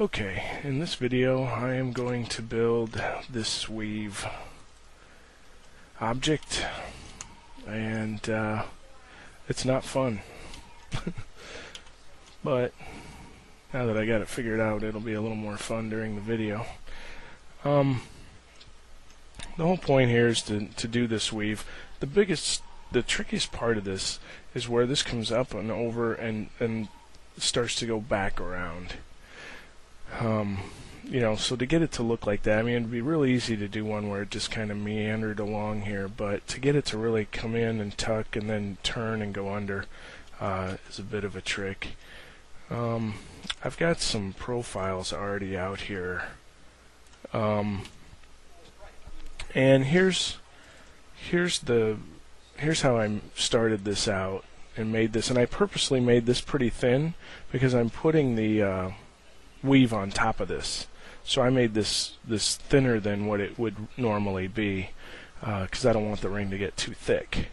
Okay, in this video I am going to build this weave object, and it's not fun. But now that I got it figured out, it'll be a little more fun during the video. The whole point here is to do this weave. The trickiest part of this is where this comes up and over and starts to go back around. So to get it to look like that, I mean, it'd be really easy to do one where it just kind of meandered along here, but to get it to really come in and tuck and then turn and go under is a bit of a trick. I've got some profiles already out here, and here's how I started this out and made this, and I purposely made this pretty thin because I'm putting the weave on top of this. So I made this thinner than what it would normally be because I don't want the ring to get too thick.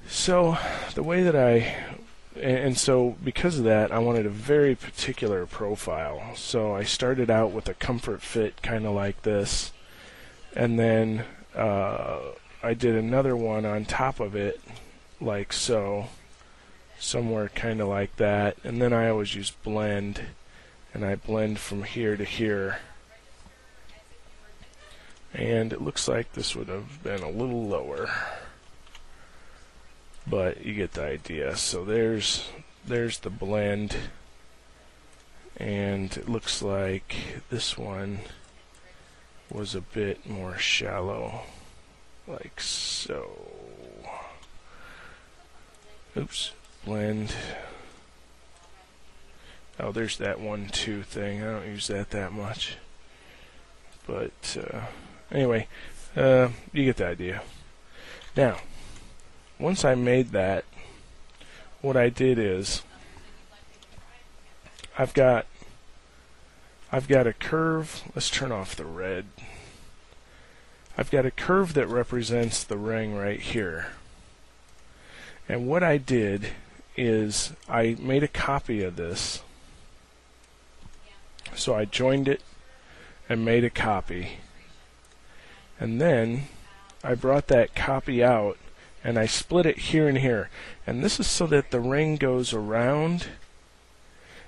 So the way that so because of that, I wanted a very particular profile. So I started out with a comfort fit kind of like this, and then I did another one on top of it like so, somewhere kind of like that, and then I always use blend, and I blend from here to here, and it looks like this would have been a little lower, but you get the idea. So there's the blend, and it looks like this one was a bit more shallow, like so. Oops, blend. Oh, there's that 1-2 thing. I don't use that much. But anyway, you get the idea. Now, once I made that, what I did is I've got a curve. Let's turn off the red. I've got a curve that represents the ring right here. And what I did is I made a copy of this. So I joined it and made a copy. And then I brought that copy out and I split it here and here. And this is so that the ring goes around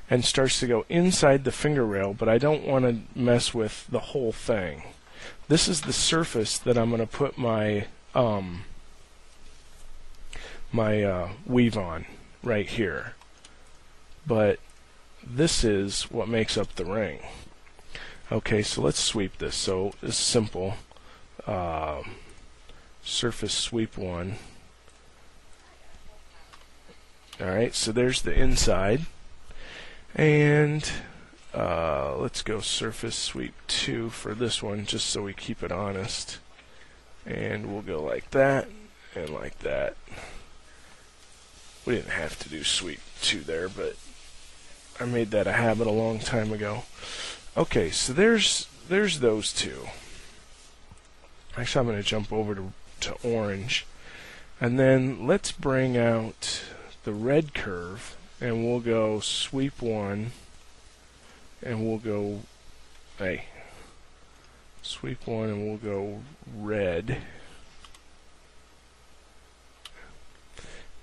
and starts to go inside the finger rail, but I don't want to mess with the whole thing. This is the surface that I'm going to put my weave on right here. But this is what makes up the ring. Okay, so let's sweep this. So it's simple. Surface sweep 1. Alright, so there's the inside. And let's go surface sweep 2 for this one, just so we keep it honest. And we'll go like that and like that. We didn't have to do sweep 2 there, but I made that a habit a long time ago. Okay, so there's those two. Actually, I'm going to jump over to orange. And then let's bring out the red curve, and we'll go sweep 1, and we'll go, sweep 1, and we'll go red.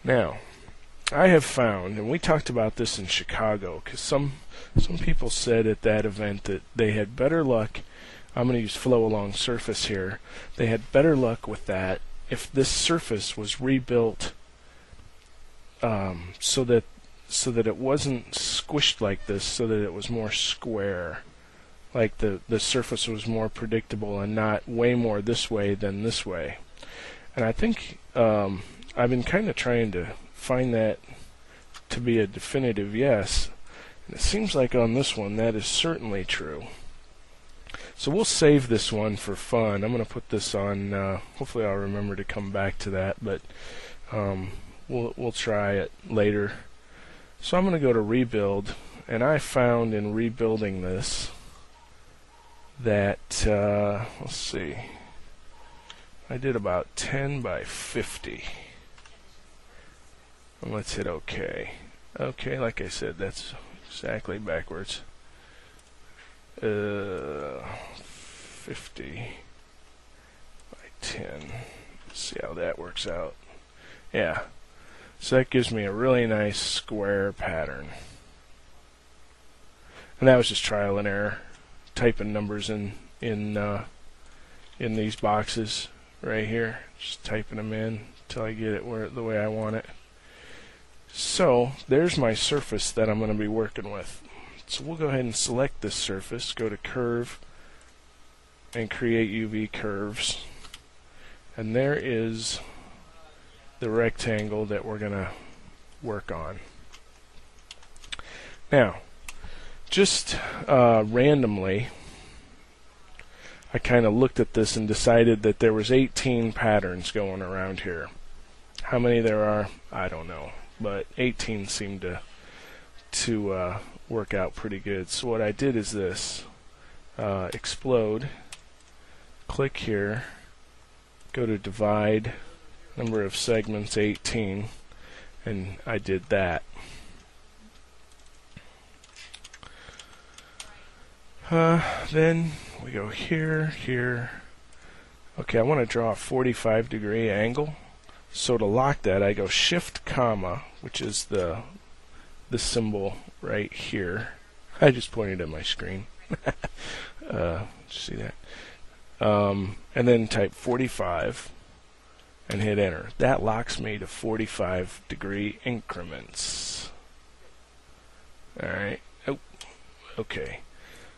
Now, I have found, and we talked about this in Chicago, because some people said at that event that they had better luck. I'm going to use flow along surface here. They had better luck with that if this surface was rebuilt so that it wasn't squished like this, so that it was more square, like the surface was more predictable and not way more this way than this way. And I think I've been kind of trying to find that to be a definitive yes, and it seems like on this one that is certainly true. So we'll save this one for fun. I'm going to put this on, hopefully I'll remember to come back to that, but we'll try it later. So I'm going to go to rebuild, and I found in rebuilding this that, let's see, I did about 10 by 50. And let's hit OK. OK, like I said, that's exactly backwards. 50 by 10. Let's see how that works out. Yeah. So that gives me a really nice square pattern. And that was just trial and error, typing numbers in these boxes right here, just typing them in until I get it the way I want it. So there's my surface that I'm going to be working with. So we'll go ahead and select this surface, go to Curve, and create UV curves. And there is the rectangle that we're going to work on. Now, just randomly, I kind of looked at this and decided that there was 18 patterns going around here. How many there are, I don't know, but 18 seemed to work out pretty good. So what I did is this: explode, click here, go to divide, number of segments 18, and I did that. Then we go here, here. Okay, I want to draw a 45-degree angle. So to lock that, I go Shift, comma, which is the symbol right here. I just pointed at my screen. See that? And then type 45 and hit enter. That locks me to 45-degree increments. Alright. Oh, okay.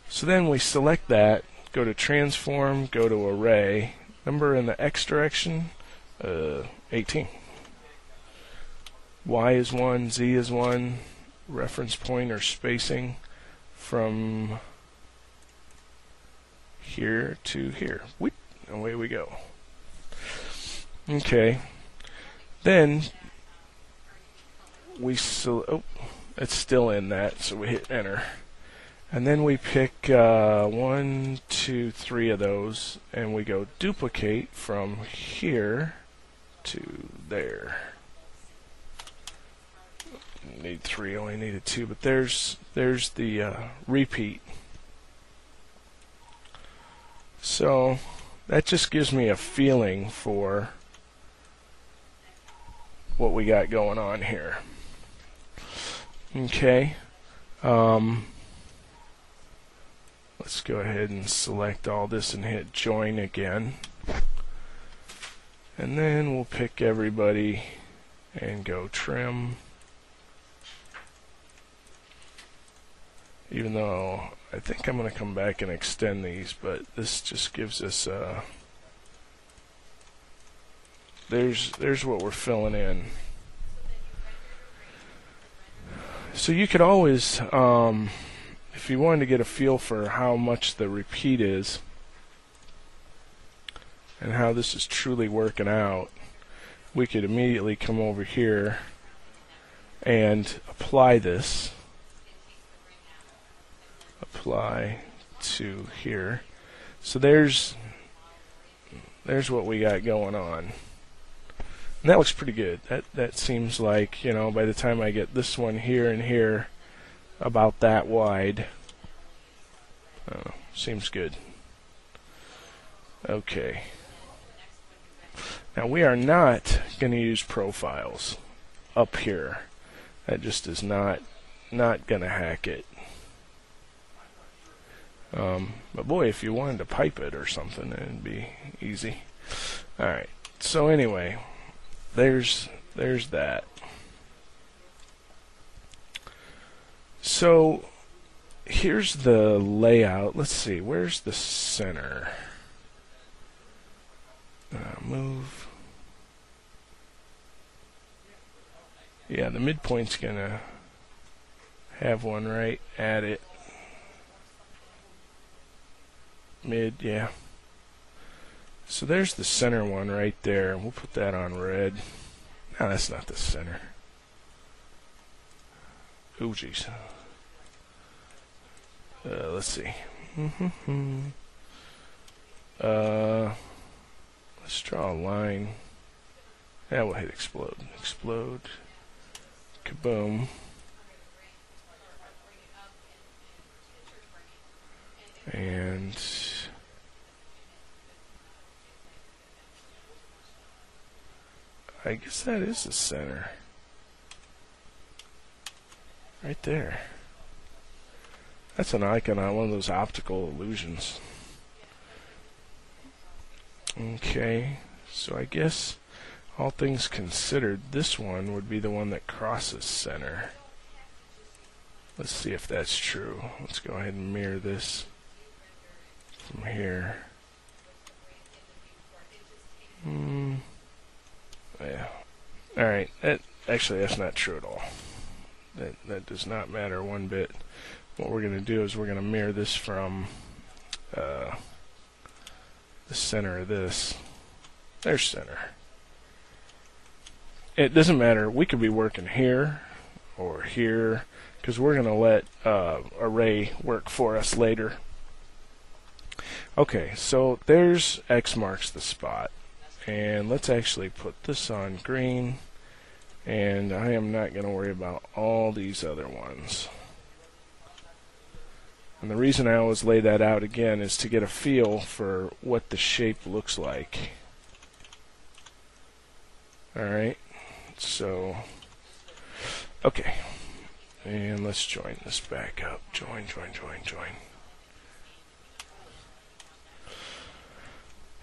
So then we select that, go to transform, go to array, number in the X direction, 18. Y is 1, Z is 1, reference point or spacing from here to here. Whoop, away we go. Okay. Then we it's still in that, so we hit enter. And then we pick 1, 2, 3 of those, and we go duplicate from here to there. Need 3, only needed 2, but there's the repeat. So that just gives me a feeling for what we got going on here. Okay. Let's go ahead and select all this and hit join again. And then we'll pick everybody and go trim. Even though I think I'm going to come back and extend these, but this just gives us there's what we're filling in. So you could always if you wanted to get a feel for how much the repeat is and how this is truly working out, we could immediately come over here and apply this. Apply to here. So there's what we got going on. And that looks pretty good. That seems like, you know, by the time I get this one here and here, about that wide. Seems good. Okay. Now we are not going to use profiles up here. That just is not going to hack it. But boy, if you wanted to pipe it or something, it'd be easy. Alright, so anyway, there's that. So here's the layout. Let's see, where's the center? Move. Yeah, the midpoint's gonna have one right at it. Mid, yeah. So there's the center one right there. We'll put that on red. No, that's not the center. Oh, jeez. Let's see. Let's draw a line. Yeah, we'll hit explode. Explode. Kaboom. And I guess that is the center. Right there. That's an icon on one of those optical illusions. Okay, so I guess all things considered, this one would be the one that crosses center. Let's see if that's true. Let's go ahead and mirror this from here. Yeah. Alright, that's not true at all. That does not matter one bit. What we're going to do is we're going to mirror this from the center of this. There's center. It doesn't matter. We could be working here or here, because we're going to let array work for us later. Okay, so there's X marks the spot. And let's actually put this on green. And I am not going to worry about all these other ones. And the reason I always lay that out again is to get a feel for what the shape looks like. Alright, so, okay. And let's join this back up. Join.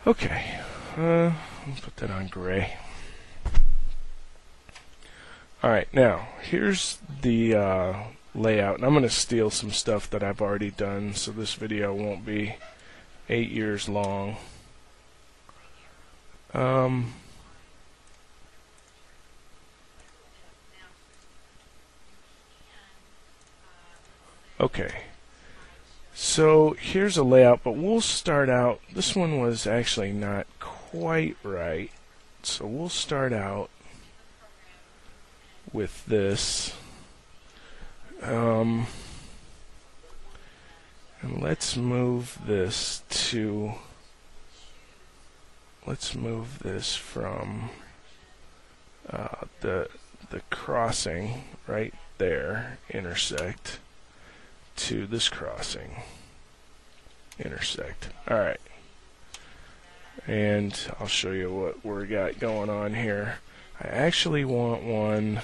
Okay, let's put that on gray. Alright, now, here's the layout, and I'm going to steal some stuff that I've already done, so this video won't be 8 years long. Okay, so here's a layout, but we'll start out, this one was actually not quite right, so we'll start out with this. And let's move this from the crossing right there, intersect, to this crossing, intersect. Alright. And I'll show you what we got going on here. I actually want one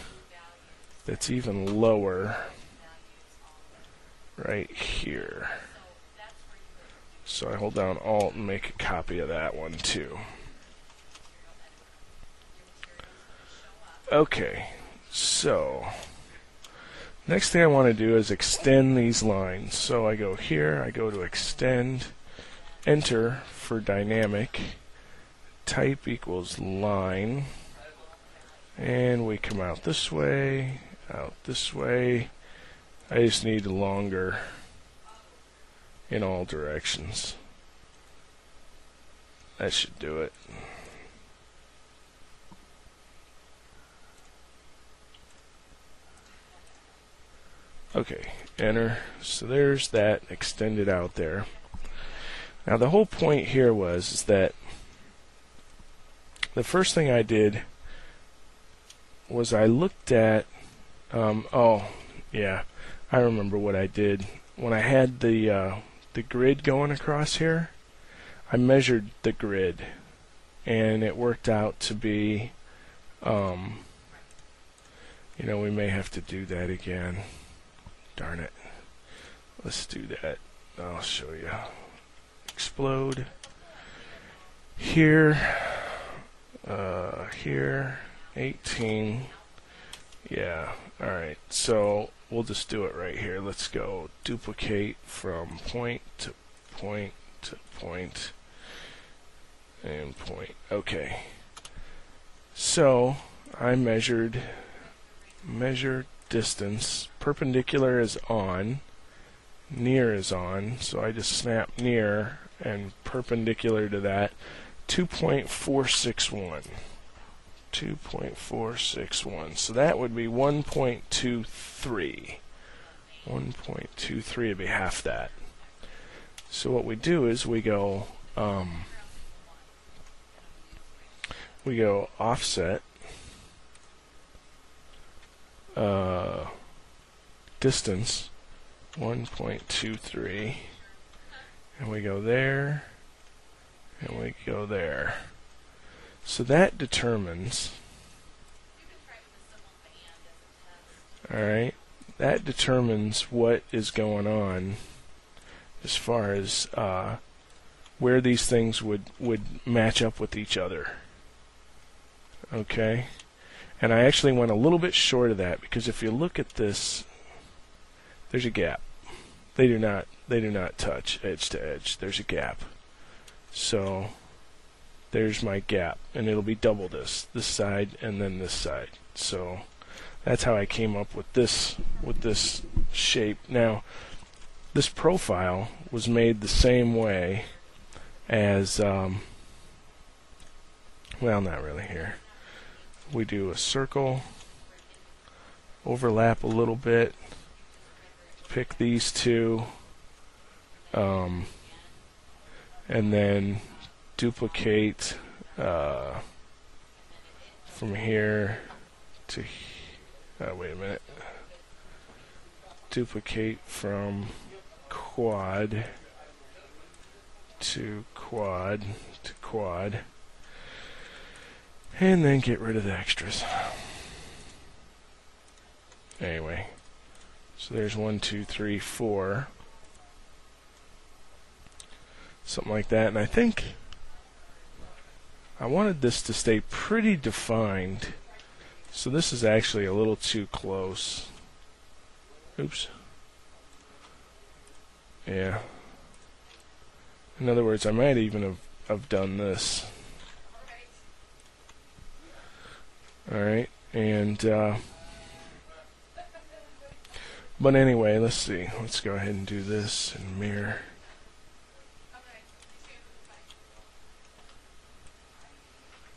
that's even lower right here. So I hold down Alt and make a copy of that one too. Okay, so next thing I want to do is extend these lines. So I go here, I go to extend, enter for dynamic, type equals line, and we come out this way, out this way. I just need longer in all directions. That should do it. Okay, enter. So there's that extended out there. Now the whole point here was that the first thing I did was I looked at oh yeah, I remember what I did. When I had the grid going across here, I measured the grid, and it worked out to be, you know, we may have to do that again. Darn it. Let's do that. I'll show you. Explode. Here, here, 18. Yeah, alright, so we'll just do it right here. Let's go duplicate from point to point to point and point. Okay, so I measure distance. Perpendicular is on, near is on, so I just snap near and perpendicular to that, 2.461. 2.461. So that would be 1.23. 1.23 would be half that. So what we do is we go offset distance 1.23, and we go there, and we go there. So that determines, alright, that determines what is going on as far as where these things would match up with each other. Okay? And I actually went a little bit short of that, because if you look at this, there's a gap. They do not touch edge to edge. There's a gap. So there's my gap, and it'll be double this side and then this side. So that's how I came up with this shape. Now, this profile was made the same way as well, not really here. We do a circle, overlap a little bit, pick these two, and then duplicate from here to wait a minute. Duplicate from quad to quad to quad, and then get rid of the extras. Anyway, so there's 1, 2, 3, 4, something like that. And I think I wanted this to stay pretty defined, so this is actually a little too close. Oops. Yeah. In other words, I might even have done this. Alright, and but anyway, let's see. Let's go ahead and do this and mirror.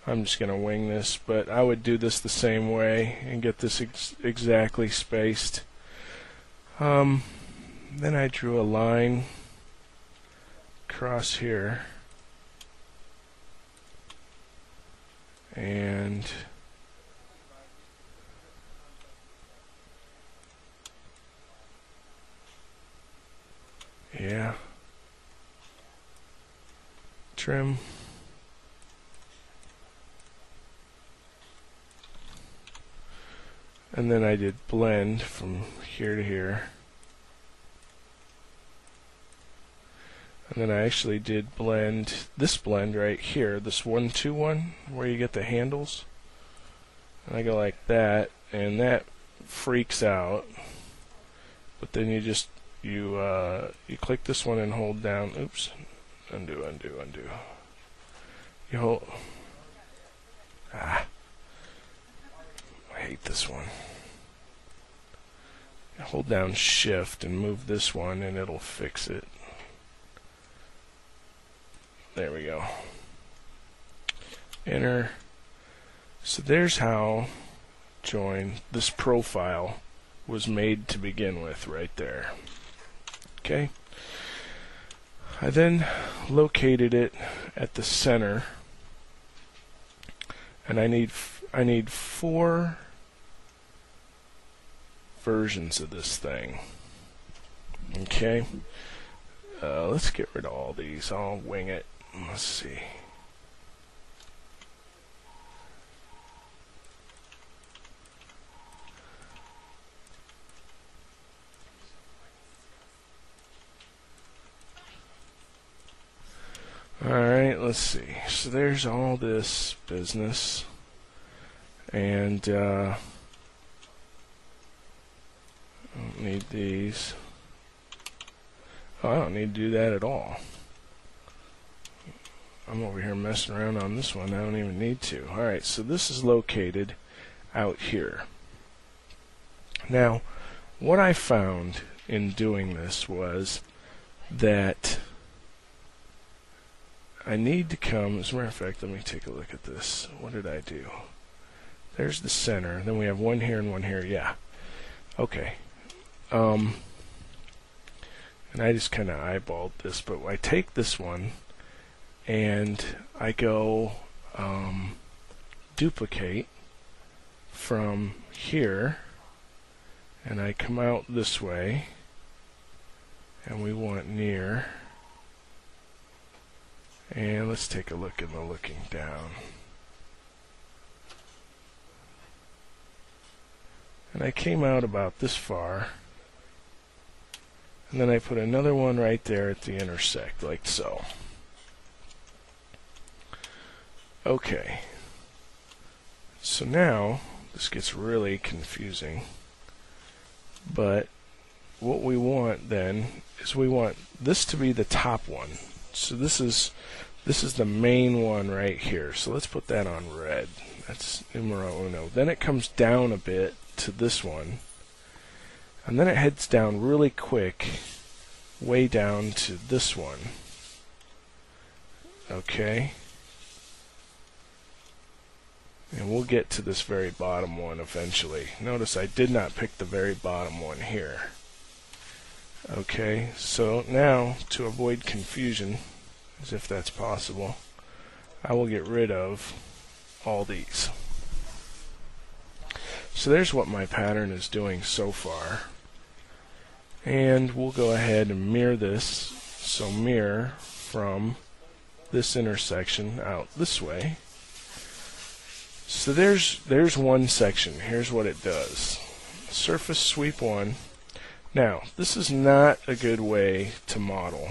I'm just going to wing this, but I would do this the same way and get this exactly spaced. Then I drew a line across here, and yeah, trim. And then I did blend from here to here. And then I actually did blend, this blend right here, this 1, 2, 1, where you get the handles. And I go like that, and that freaks out. But then you just, you click this one and hold down, oops, undo, undo, undo. You hold, I hate this one. You hold down shift and move this one and it'll fix it. There we go. Enter. So there's how join this profile was made to begin with right there. Okay. I then located it at the center, and I need 4 versions of this thing. Okay. Let's get rid of all these. I'll wing it. Let's see. Alright, let's see. So there's all this business. And I don't need these. Oh, I don't need to do that at all. I'm over here messing around on this one. I don't even need to. Alright, so this is located out here. Now, what I found in doing this was that I need to come, as a matter of fact, let me take a look at this. What did I do? There's the center. Then we have one here and one here. Yeah. Okay. And I just kind of eyeballed this, but I take this one and I go duplicate from here, and I come out this way, and we want near, And let's take a look in the looking down. And I came out about this far. And then I put another one right there at the intersect, like so. Okay. So now, this gets really confusing. But what we want then is we want this to be the top one. So this is the main one right here. So let's put that on red. That's numero uno. Then it comes down a bit to this one. And then it heads down really quick, way down to this one. Okay. And we'll get to this very bottom one eventually. Notice I did not pick the very bottom one here. Okay, so now, to avoid confusion, as if that's possible, I will get rid of all these. So there's what my pattern is doing so far. And we'll go ahead and mirror this. So mirror from this intersection out this way. So there's one section. Here's what it does. Surface sweep 1. Now, this is not a good way to model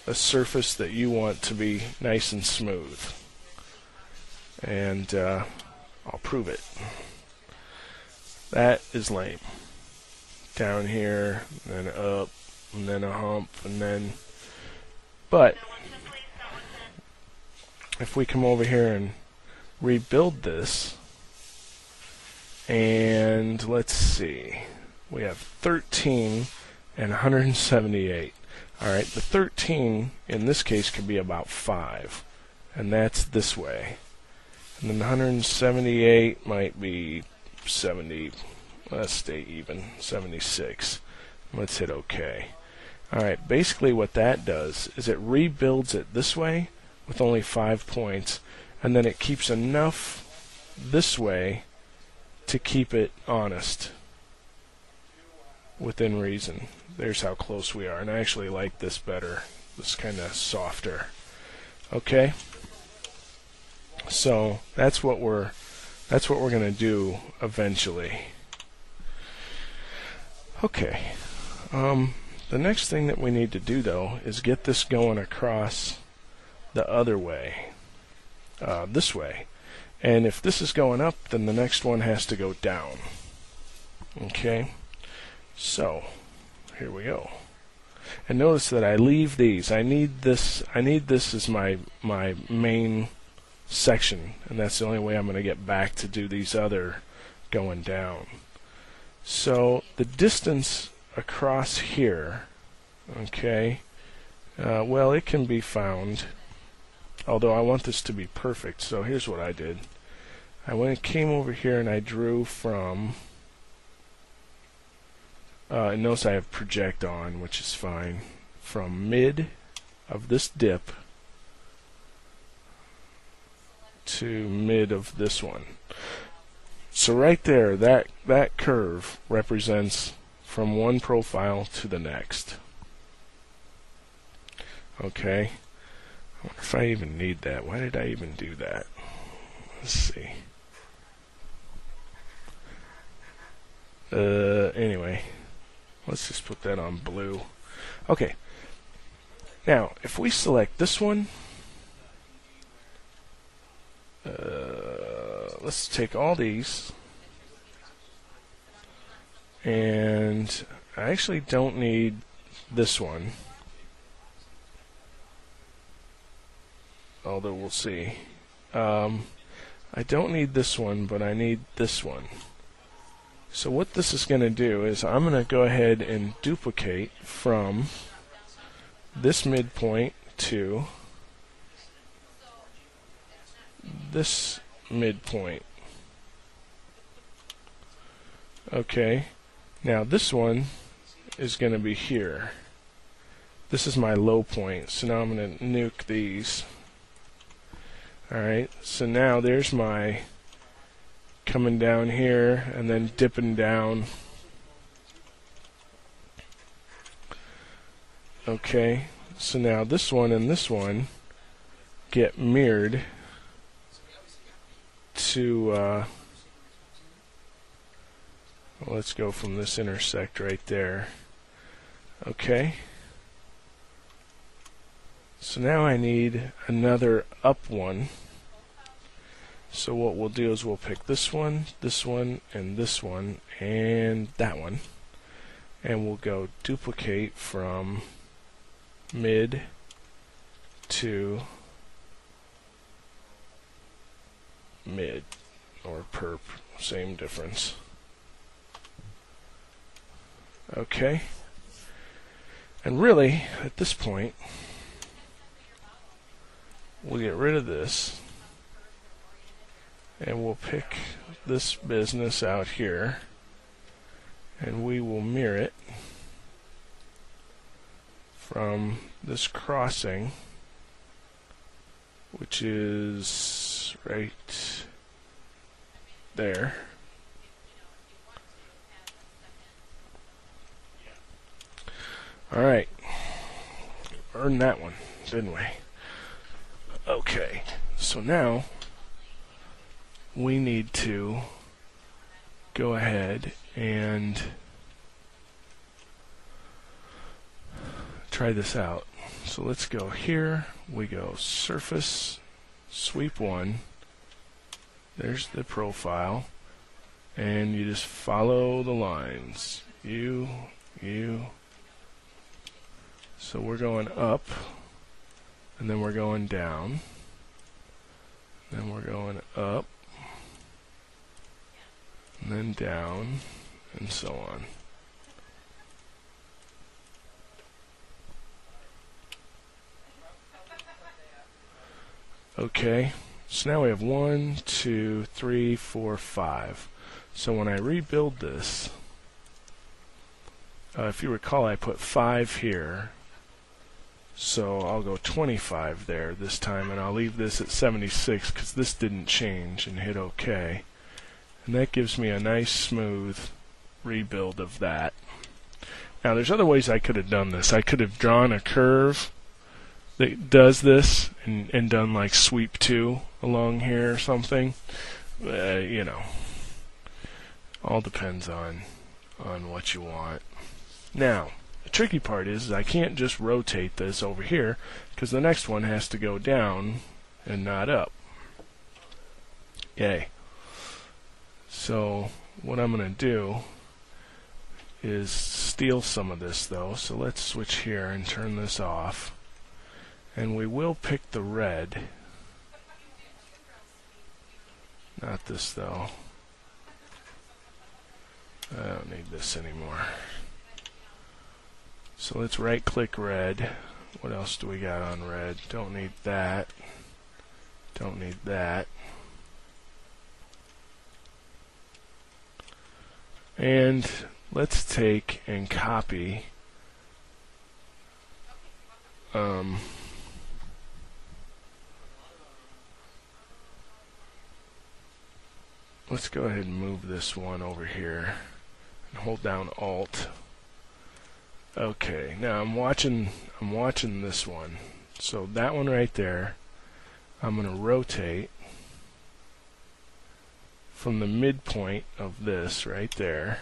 a surface that you want to be nice and smooth. And I'll prove it. That is lame. Down here, and then up, and then a hump, and then... But, if we come over here and rebuild this, and let's see, we have 13 and 178. Alright, the 13 in this case could be about 5, and that's this way. And then the 178 might be 70, let's stay even, 76. Let's hit OK. Alright, basically what that does is it rebuilds it this way with only 5 points, and then it keeps enough this way to keep it honest within reason. There's how close we are, and I actually like this better. This kind of softer. Okay, so that's what we're going to do eventually. Okay, the next thing that we need to do though is get this going across the other way. This way, and if this is going up, then the next one has to go down. Okay, so here we go. And notice that I leave these. I need this as my main section, and that's the only way I'm going to get back to do these other going down. So the distance across here, okay, well, it can be found. Although I want this to be perfect, so here's what I did. I came over here and I drew from, and notice I have project on, which is fine, from mid of this dip to mid of this one. So right there, that curve represents from one profile to the next. Okay. I wonder if I even need that. Why did I even do that? Let's see. Anyway, let's just put that on blue. Okay. Now, if we select this one, let's take all these, and I actually don't need this one. Although we'll see. I don't need this one, but I need this one. So what this is going to do is I'm going to go ahead and duplicate from this midpoint to this midpoint. Okay, now this one is going to be here. This is my low point, so now I'm going to nuke these. Alright, so now there's my coming down here and then dipping down. Okay, so now this one and this one get mirrored to let's go from this intersect right there. Okay. So now I need another up one. So what we'll do is we'll pick this one, and that one. And we'll go duplicate from mid to mid, or perp, same difference. Okay. And really, at this point, we'll get rid of this, and we'll pick this business out here, and we will mirror it from this crossing, which is right there. Alright, earned that one, didn't we? Okay, so now we need to go ahead and try this out. So let's go here, we go surface, sweep 1, there's the profile, and you just follow the lines. You. So we're going up, and then we're going down, then we're going up, and then down, and so on. Okay, so now we have 1, 2, 3, 4, 5. So when I rebuild this, if you recall, I put 5 here. So I'll go 25 there this time, and I'll leave this at 76 because this didn't change, and hit OK. And that gives me a nice smooth rebuild of that. Now there's other ways I could have done this. I could have drawn a curve that does this and done like sweep 2 along here or something. You know, all depends on what you want. Now, the tricky part is I can't just rotate this over here because the next one has to go down and not up. Yay. So what I'm going to do is steal some of this though. So let's switch here and turn this off. And we will pick the red. Not this though. I don't need this anymore. So let's right click red. What else do we got on red? Don't need that. Don't need that. And let's take and copy let's go ahead and move this one over here and hold down Alt. Okay, now I'm watching this one. So that one right there, I'm going to rotate from the midpoint of this right there,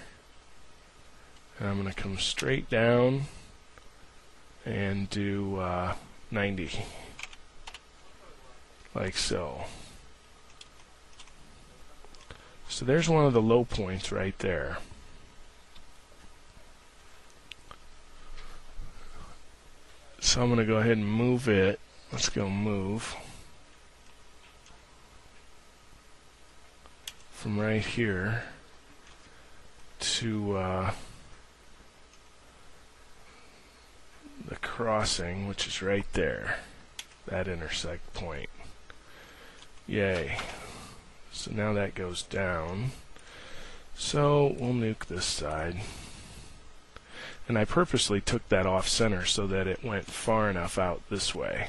and I'm going to come straight down and do 90, like so. So there's one of the low points right there. So I'm going to go ahead and move it. Let's go move from right here to the crossing, which is right there, that intersect point. Yay. So now that goes down. So we'll nuke this side. And I purposely took that off center so that it went far enough out this way,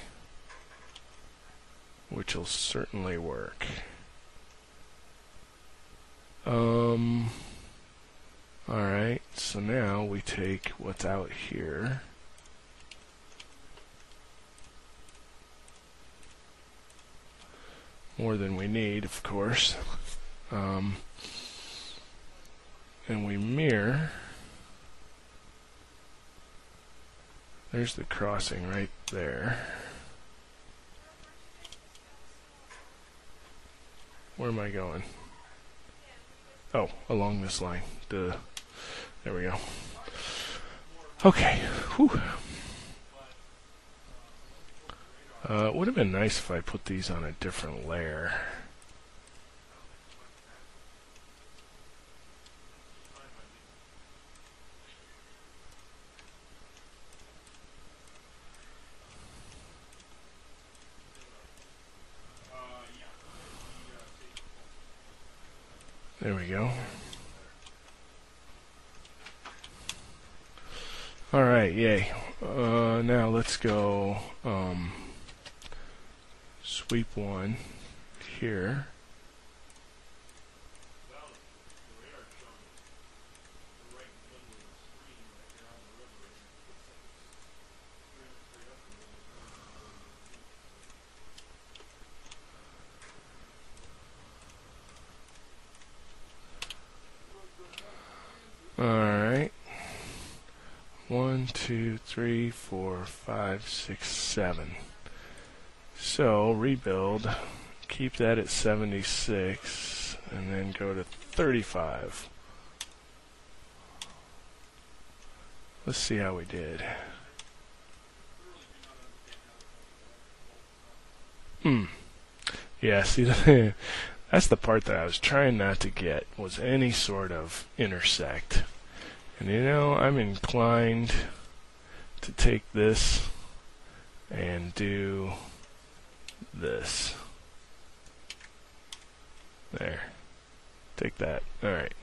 which will certainly work. Alright, so now we take what's out here more than we need, of course. And we mirror. There's the crossing right there. Where am I going? Oh, along this line. Duh. There we go. Okay. Whew. It would have been nice if I put these on a different layer. There we go. Alright, yay. Now let's go sweep one here. Alright. 1, 2, 3, 4, 5, 6, 7. So rebuild, keep that at 76, and then go to 35. Let's see how we did. Yeah, see, that's the part that I was trying not to get, was any sort of intersect. And you know, I'm inclined to take this and do this. There. Take that. Alright.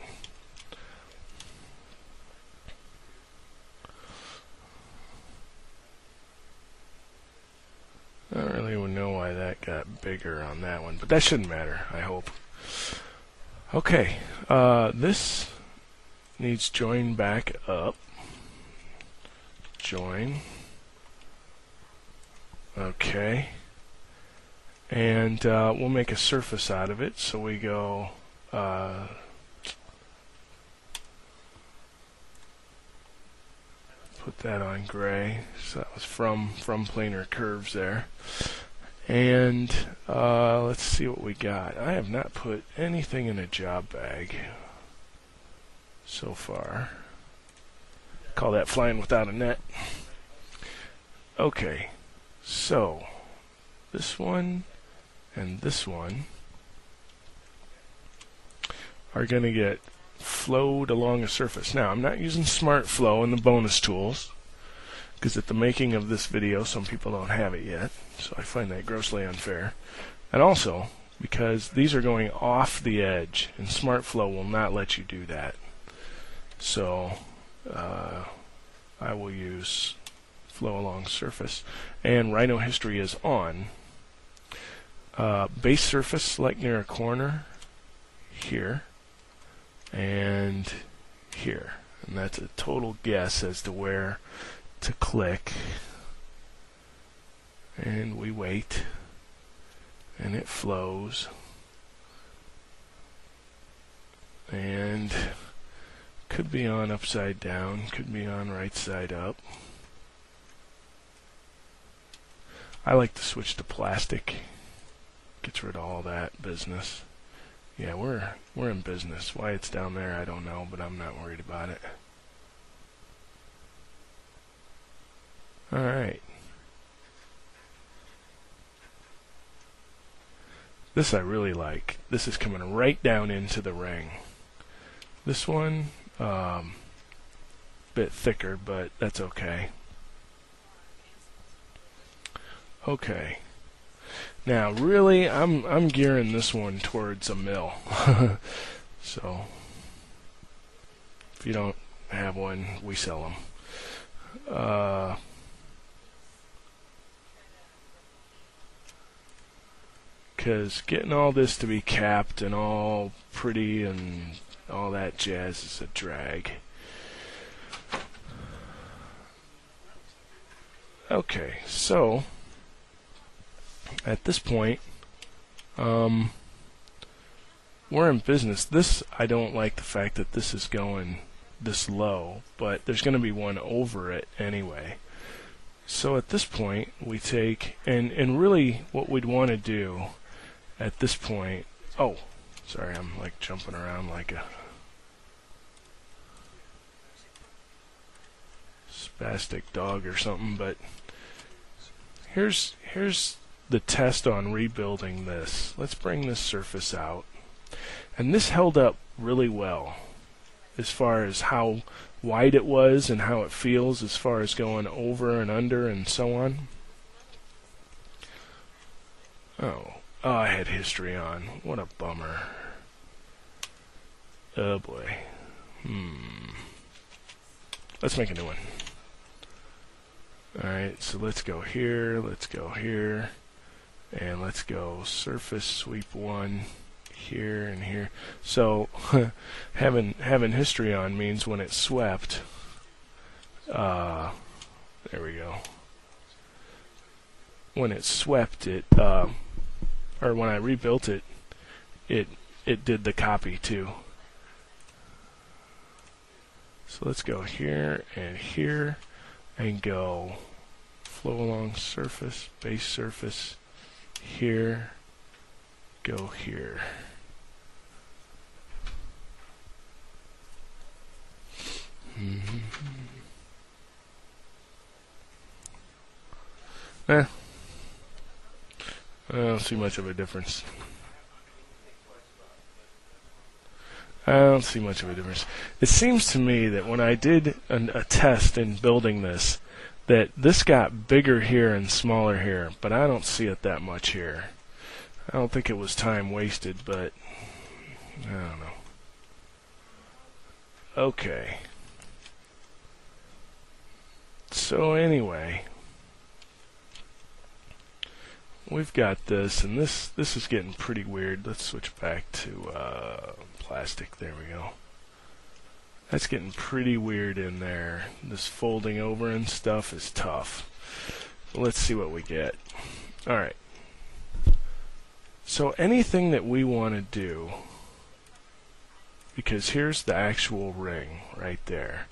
I don't really know why that got bigger on that one, but that shouldn't matter, I hope. Okay, this needs join back up. Join. Okay. And we'll make a surface out of it, so we go put that on gray. So that was from planar curves there. And let's see what we got. I have not put anything in a job bag so far. Call that flying without a net. Okay, so this one and this one are going to get flowed along a surface. Now, I'm not using Smart Flow in the bonus tools, because at the making of this video, some people don't have it yet, so I find that grossly unfair. And also, because these are going off the edge, and Smart Flow will not let you do that. So, I will use Flow Along Surface. And Rhino History is on. Base surface, select near a corner, here, and here. And that's a total guess as to where to click. And we wait, and it flows. And could be on upside down, could be on right side up. I like to switch to plastic. Gets rid of all that business. Yeah, we're in business. Why it's down there, I don't know, but I'm not worried about it. Alright. This I really like. This is coming right down into the ring. This one, bit thicker, but that's okay. Okay. Now, really, I'm gearing this one towards a mill. So, if you don't have one, we sell them. Because getting all this to be capped and all pretty and all that jazz is a drag. Okay, so at this point, we're in business. This, I don't like the fact that this is going this low, but there's going to be one over it anyway. So at this point, we take, and really what we'd want to do at this point, oh, sorry, I'm like jumping around like a spastic dog or something, but here's the test on rebuilding this. Let's bring this surface out. And this held up really well as far as how wide it was and how it feels as far as going over and under and so on. Oh, I had history on. What a bummer. Oh boy. Let's make a new one. Alright, so let's go here, and let's go surface sweep 1 here and here. So having history on means when it swept, there we go. When it swept it, or when I rebuilt it, it did the copy too. So let's go here and go flow along surface, base surface, here, go here. I don't see much of a difference. It seems to me that when I did a test in building this, that this got bigger here and smaller here, but I don't see it that much here. I don't think it was time wasted, but I don't know. Okay. So anyway, we've got this, and this is getting pretty weird. Let's switch back to plastic. There we go. That's getting pretty weird in there. This folding over and stuff is tough. Let's see what we get. Alright. So anything that we want to do, because here's the actual ring right there.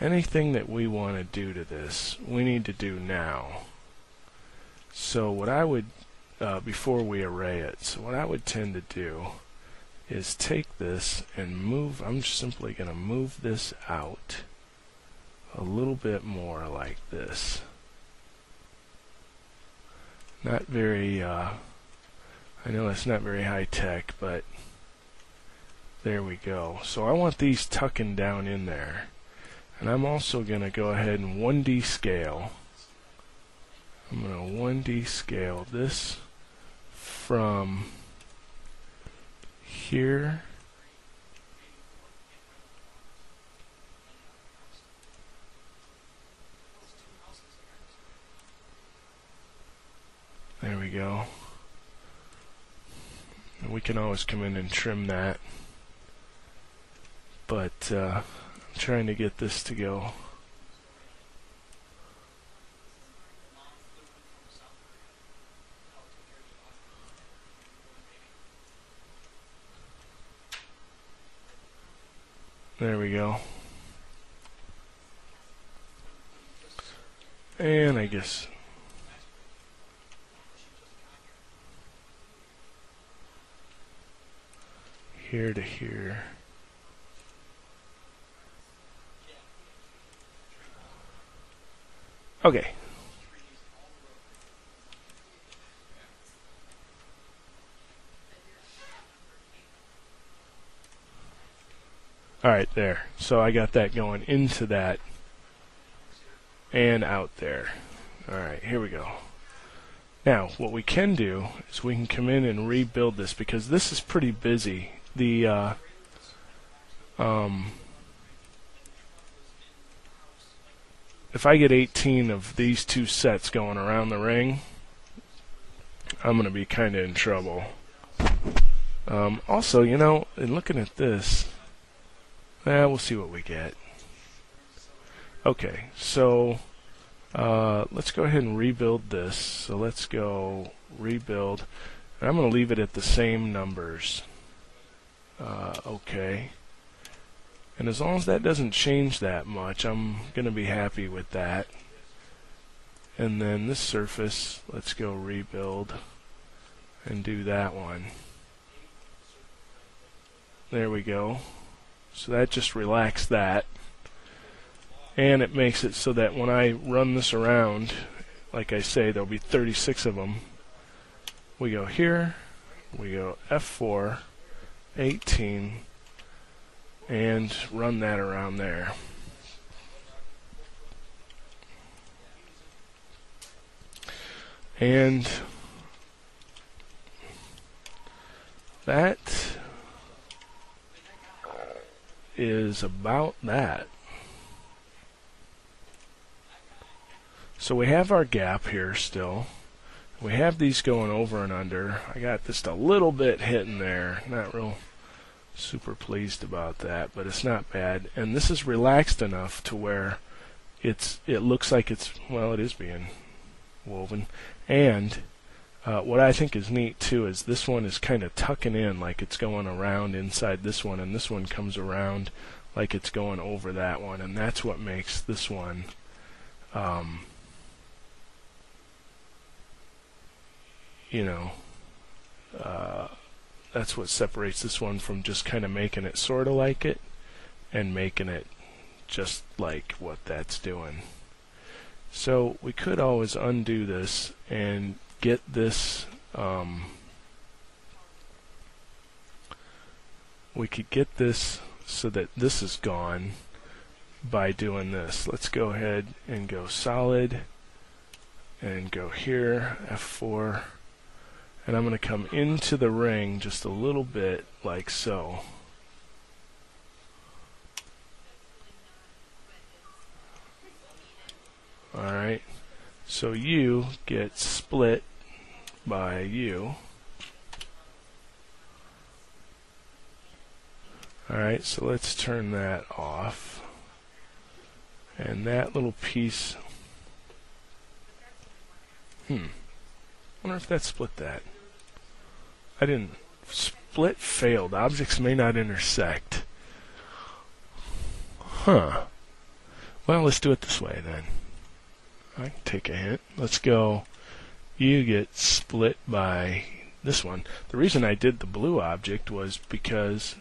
Anything that we want to do to this, we need to do now. So what I would, before we array it, so what I would tend to do is take this and move, I'm just simply going to move this out a little bit more like this. Not very, I know it's not very high tech, but there we go. So I want these tucking down in there. And I'm also going to go ahead and 1D scale. I'm going to 1D scale this from here there we go. And we can always come in and trim that, but I'm trying to get this to go. There we go. And I guess here to here. Okay. Alright, there. So I got that going into that and out there. Alright, here we go. Now, what we can do is we can come in and rebuild this because this is pretty busy. The if I get 18 of these two sets going around the ring, I'm going to be kind of in trouble. Also, you know, in looking at this, we'll see what we get. Okay, so let's go ahead and rebuild this. So let's go rebuild. And I'm going to leave it at the same numbers. Okay. And as long as that doesn't change that much, I'm going to be happy with that. And then this surface, let's go rebuild and do that one. There we go. So that just relaxed that. And it makes it so that when I run this around, like I say, there'll be 36 of them. We go here, we go F4, 18, and run that around there. And that is about that. So we have our gap here still. We have these going over and under. I got just a little bit hitting there. Not real super pleased about that, but it's not bad. And this is relaxed enough to where it looks like it's, well, it is being woven. And what I think is neat too is this one is kind of tucking in like it's going around inside this one, and this one comes around like it's going over that one, and that's what makes this one that's what separates this one from just kind of making it sort of like it and making it just like what that's doing. So we could always undo this and get this, we could get this so that this is gone by doing this. Let's go ahead and go solid and go here, F4, and I'm going to come into the ring just a little bit like so. Alright, so U gets split by U. Alright, so let's turn that off. And that little piece, wonder if that split that. I didn't. Split failed. Objects may not intersect. Huh. Well, let's do it this way then. I can take a hint. Let's go. You get split by this one. The reason I did the blue object was because,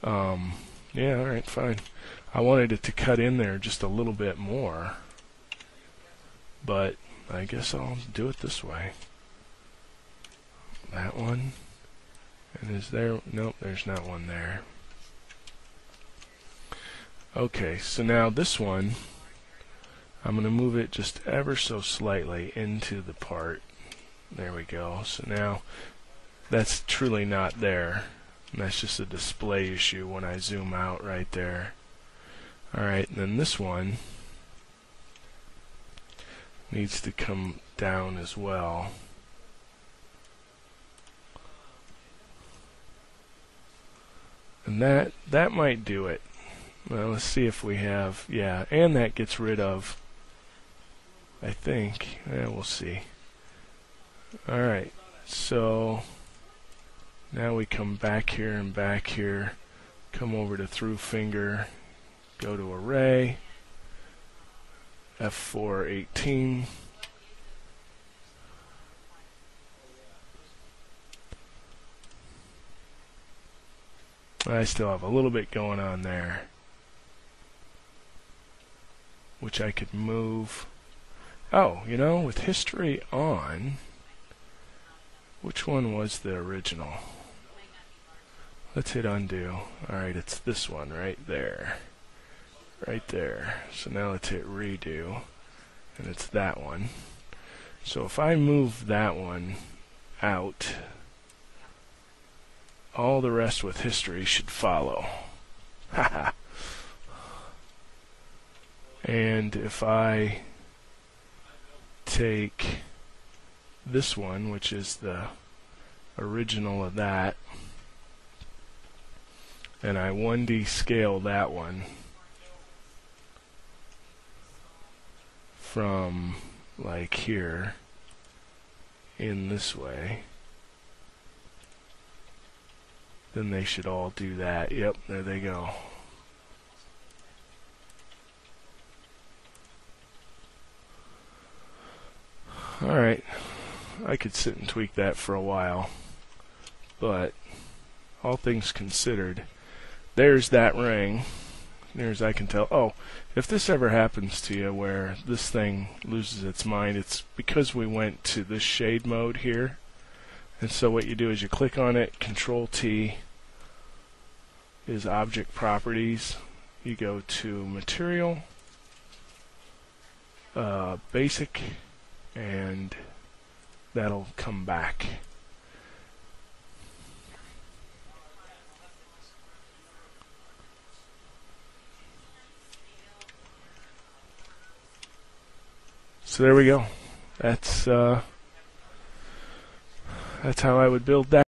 yeah, alright, fine. I wanted it to cut in there just a little bit more. But I guess I'll do it this way. That one. And is there? Nope, there's not one there. Okay, so now this one, I'm going to move it just ever so slightly into the part. There we go. So now that's truly not there. And that's just a display issue when I zoom out right there. Alright, and then this one needs to come down as well. And that might do it. Well, let's see if we have, yeah, and that gets rid of, I think, we'll see. Alright, so now we come back here and back here, come over to through finger, go to array, F4, 18. I still have a little bit going on there, which I could move. Oh, you know, with history on, which one was the original? Let's hit undo. Alright, it's this one right there. Right there. So now let's hit redo, and it's that one. So if I move that one out, all the rest with history should follow. Haha. And if I take this one, which is the original of that, and I 1D scale that one from like here in this way, then they should all do that. Yep, there they go. Alright, I could sit and tweak that for a while, but all things considered, there's that ring. Near as I can tell. Oh, if this ever happens to you where this thing loses its mind, it's because we went to this shade mode here. And so what you do is you click on it, Control T is Object Properties. You go to Material, Basic, and that'll come back. So there we go. That's how I would build that.